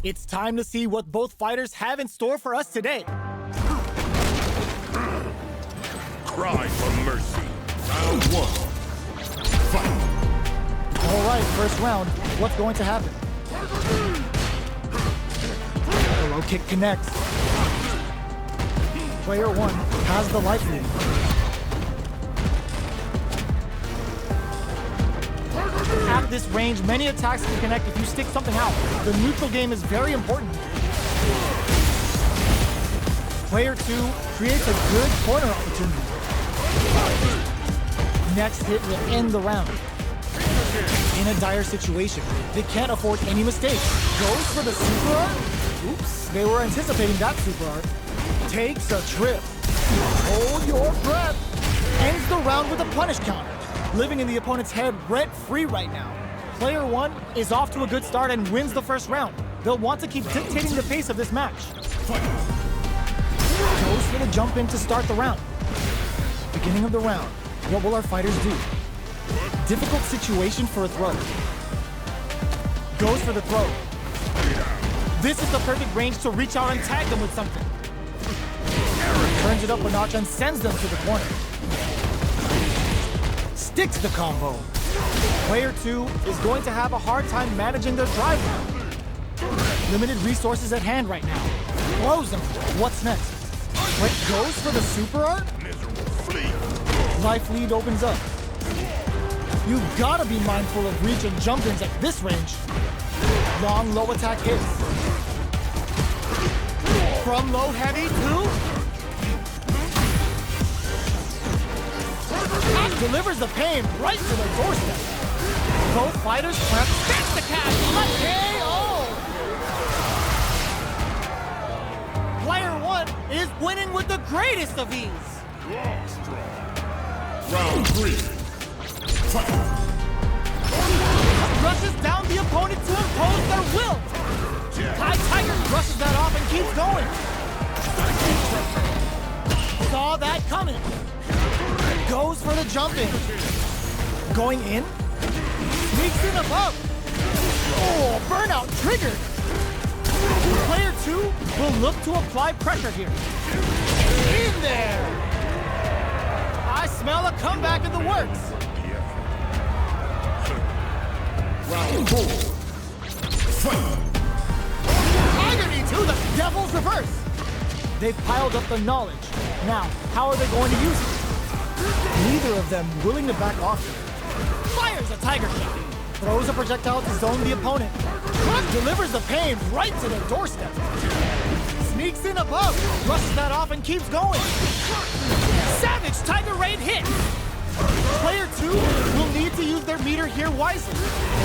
It's time to see what both fighters have in store for us today. Cry for mercy. Round one. Fight. All right, first round. What's going to happen? The low kick connects. Player one has the life lead. At this range, many attacks can connect if you stick something out. The neutral game is very important. Player two creates a good corner opportunity. Next hit will end the round. In a dire situation, they can't afford any mistakes. Goes for the super art? Oops, they were anticipating that super art. Takes a trip. Hold your breath. Ends the round with a punish counter. Living in the opponent's head rent-free right now. Player one is off to a good start and wins the first round. They'll want to keep dictating the pace of this match. Goes for the jump in to start the round. Beginning of the round. What will our fighters do? Difficult situation for a throw. Goes for the throw. This is the perfect range to reach out and tag them with something. Turns it up a notch and sends them to the corner. Sticks the combo. Player two is going to have a hard time managing their drive round. Limited resources at hand right now. Blows them. What's next? What goes for the super art? Life lead opens up. You've got to be mindful of reach and jump-ins at this range. Long low attack hits. From low heavy to... delivers the pain right to the doorstep. Both fighters prep. Gets the catch. KO! Player one is winning with the greatest of ease. Round three. Fight. Rushes down the opponent to impose their will. High Tiger brushes that off and keeps going. Saw that coming. Goes for the jump in. Going in. Sneaks in above. Oh, burnout triggered. Player two will look to apply pressure here. In there. I smell a comeback in the works. Round four. Fight. Agony to the devil's reverse. They've piled up the knowledge. Now, how are they going to use it? Neither of them willing to back off here. Fires a tiger shot. Throws a projectile to zone the opponent. Delivers the pain right to the doorstep. Sneaks in above. Rushes that off and keeps going. Savage Tiger Raid hit. Player two will need to use their meter here wisely.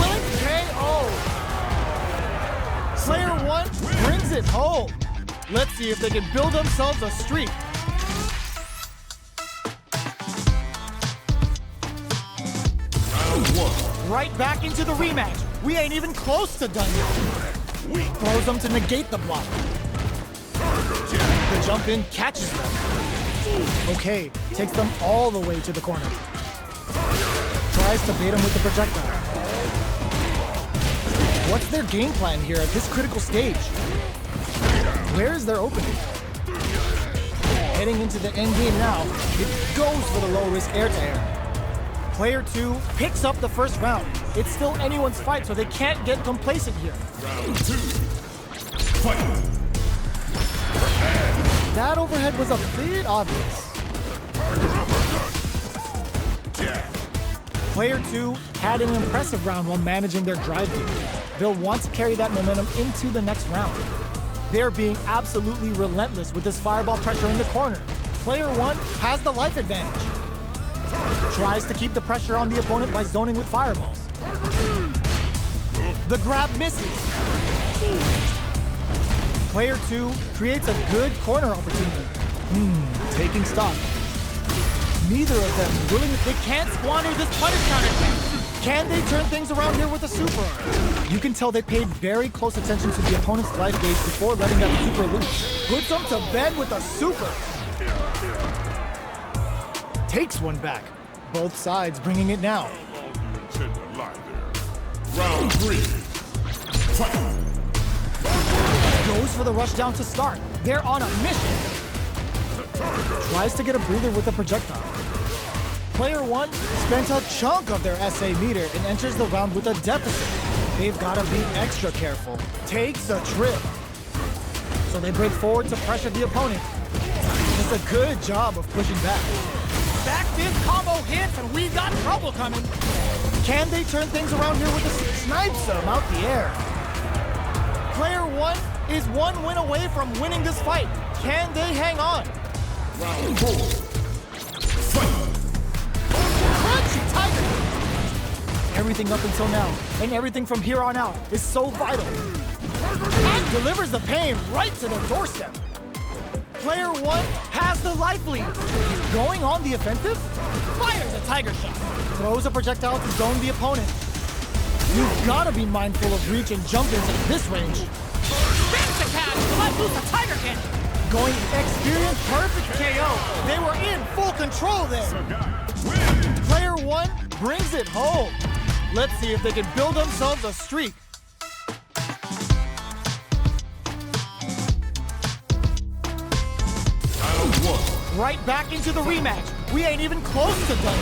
Willing KO. Player one brings it home. Let's see if they can build themselves a streak. Right back into the rematch. We ain't even close to done yet. Throws them to negate the block. The jump in catches them. Okay, takes them all the way to the corner. Tries to bait him with the projectile. What's their game plan here at this critical stage? Where is their opening? Heading into the end game now, it goes for the low-risk air-to-air. Player two picks up the first round. It's still anyone's fight, so they can't get complacent here. Round two. Fight. That overhead was a bit obvious. Player two had an impressive round while managing their drive game. They'll want to carry that momentum into the next round. They're being absolutely relentless with this fireball pressure in the corner. Player one has the life advantage. Tries to keep the pressure on the opponent by zoning with fireballs. The grab misses. Player two creates a good corner opportunity. Taking stock. Neither of them willing. They can't squander this punish counter attack. Can they turn things around here with a super art? You can tell they paid very close attention to the opponent's life gauge before letting that super loose. Puts them to bed with a super. Takes one back. Both sides bringing it now. Round three. Fight. Goes for the rush down to start. They're on a mission. Tries to get a breather with a projectile. Player 1 spent a chunk of their SA meter and enters the round with a deficit. They've got to be extra careful. Takes a trip. So they break forward to pressure the opponent. It's a good job of pushing back. Back this combo hits and we got trouble coming. Can they turn things around here with a snipes them out the air? Player 1 is 1 win away from winning this fight. Can they hang on? Round 4. Fight! Crunchy Tiger! Everything up until now, and everything from here on out, is so vital. And delivers the pain right to the doorstep. Player 1 has the life lead. Going on the offensive? Fires a Tiger Shot. Throws a projectile to zone the opponent. You've got to be mindful of reach and jump into this range. Spins the catch to let loose a Tiger Cannon. Going experience perfect KO. They were in full control there. Sagat wins! Player 1 brings it home. Let's see if they can build themselves a streak. Round 1. Right back into the rematch. We ain't even close to done.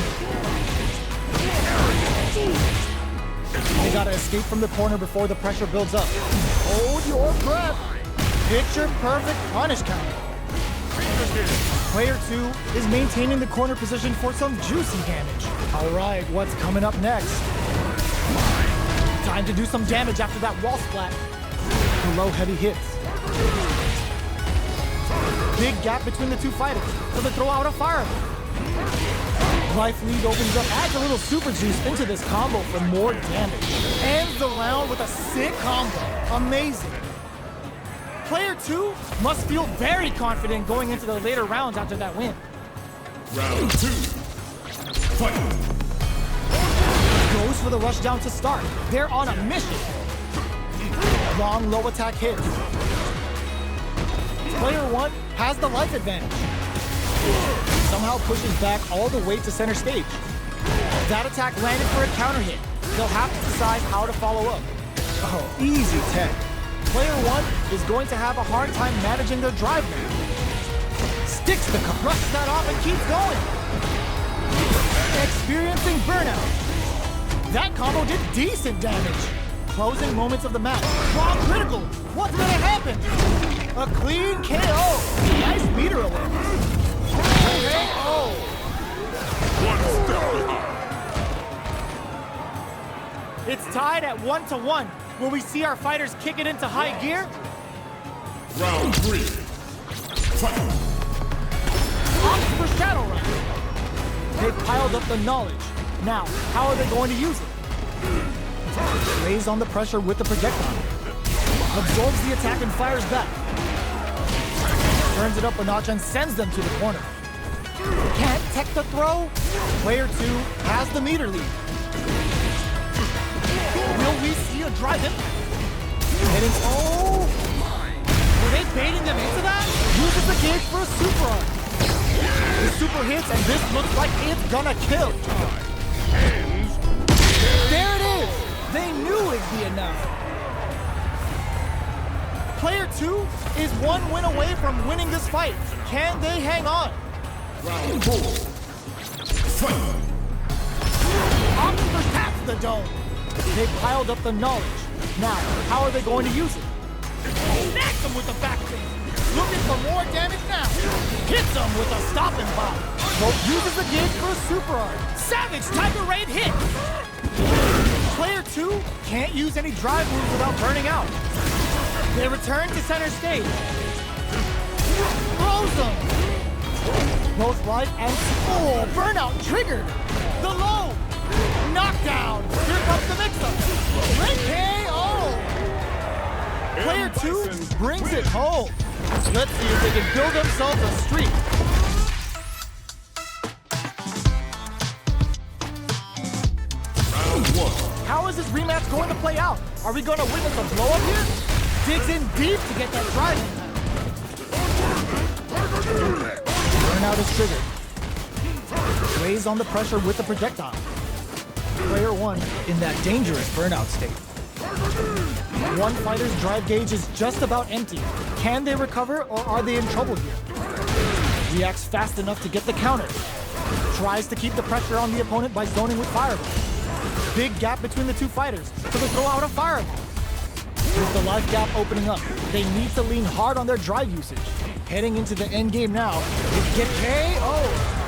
They gotta escape from the corner before the pressure builds up. Hold your breath. Picture perfect punish counter. Player 2 is maintaining the corner position for some juicy damage. All right, what's coming up next? Time to do some damage after that wall splat. Below heavy hits. Big gap between the two fighters, so they throw out a fire. Life lead opens up, adds a little super juice into this combo for more damage. Ends the round with a sick combo. Amazing. Player 2 must feel very confident going into the later rounds after that win. Round 2. Fight! Goes for the rush down to start. They're on a mission. Long low attack hits. Player 1 has the life advantage. Somehow pushes back all the way to center stage. That attack landed for a counter hit. They'll have to decide how to follow up. Oh, easy tech. Player 1 is going to have a hard time managing their drive now. Sticks the cup, brushes that off and keeps going. Experiencing burnout. That combo did decent damage. Closing moments of the match. Wrong critical. What's gonna happen? A clean KO. Nice meter away. KO. One step behind. It's tied at 1-1. Will we see our fighters kick it into high gear? Round 3. Fight! Opts for Shadow Run. They've piled up the knowledge. Now, how are they going to use it? Lays on the pressure with the projectile. Absorbs the attack and fires back. Turns it up a notch and sends them to the corner. Can't tech the throw? Player 2 has the meter lead. Will we see a drive impact? Heading, oh! Were they baiting them into that? Uses the gauge for a super arm. The super hits and this looks like it's gonna kill. There it is! They knew it'd be enough. Player 2 is 1 win away from winning this fight. Can they hang on? Round 4. Fight! Optimus taps the dome. They piled up the knowledge. Now, how are they going to use it? Snacks them with the back fist. Looking for more damage now. Hits them with a stopping bomb. Both uses the gauge for a super arm. Savage Tiger Raid hit. Player 2 can't use any drive moves without burning out. They return to center stage. Throws them. Both life and burnout triggered. The low. Knockdown. Here comes the mix-up. KO. Player 2 brings it home. Let's see if they can build themselves a streak. Round 1. How is this rematch going to play out? Are we going to witness a blow-up here? Digs in deep to get that drive in. Burnout is triggered. Lays on the pressure with the projectile. Player 1 in that dangerous burnout state. One fighter's drive gauge is just about empty. Can they recover or are they in trouble here? Reacts fast enough to get the counter. Tries to keep the pressure on the opponent by zoning with Fireball. Big gap between the two fighters, so they throw out a Fireball. With the life gap opening up, they need to lean hard on their drive usage. Heading into the end game now, they get KO!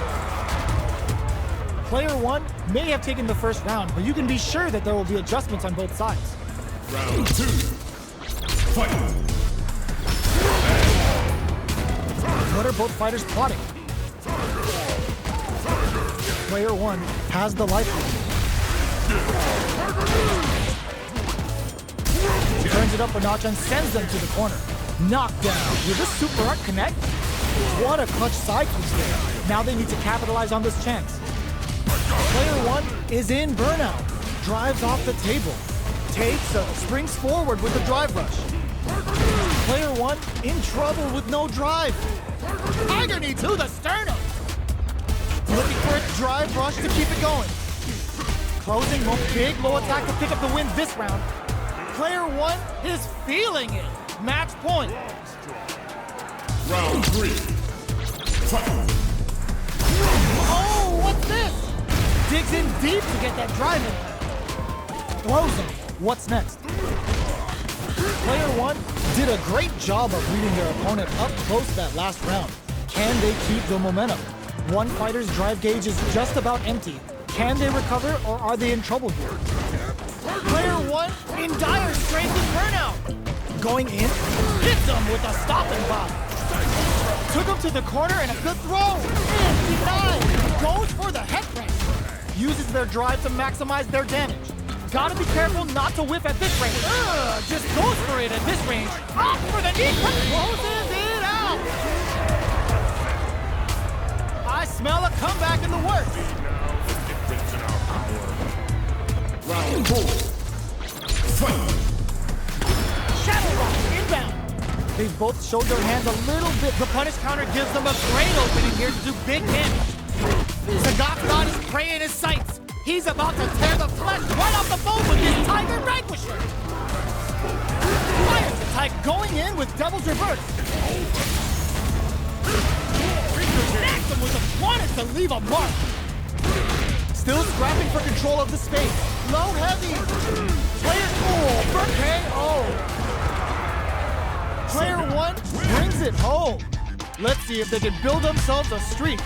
Player 1 may have taken the first round, but you can be sure that there will be adjustments on both sides. Round 2. Fight! What are both fighters plotting? Player 1 has the life lead. Turns it up a notch and sends them to the corner. Knockdown. Will this super art connect? What a clutch side piece there. Now they need to capitalize on this chance. Player 1 is in burnout. Drives off the table. Takes a springs forward with a drive rush. Player 1 in trouble with no drive. Agony to the sternum. Looking for a drive rush to keep it going. Closing big low attack to pick up the win this round. Player 1 Is feeling it. Match point. Round 3. Fight! Oh, what's this? digs in deep to get that drive in. Throws him. What's next? Player 1 did a great job of reading their opponent up close that last round. Can they keep the momentum? One fighter's drive gauge is just about empty. Can they recover or are they in trouble here? Player 1 in dire straits with burnout. Going in, Hits him with a stopping bomb. took him to the corner and a good throw. And denied. Goes for the head wrench. Uses their drive to maximize their damage. Gotta be careful not to whiff at this range. Just goes for it at this range. Off for the knee. Closes it out. I smell a comeback in the works. Round 4. Fight! Shadow Rock inbound. They've both showed their hands a little bit. The punish counter gives them a great opening here to do big damage. Sagat got his prey in his sights. He's about to tear the flesh right off the bone with his Tiger Vanquisher. Fires attack going in with Devil's Reverse. Snags him with a wanted to leave a mark. Still scrapping for control of the space. Low heavy. Player for KO. Player 1 brings it home. Let's see if they can build themselves a streak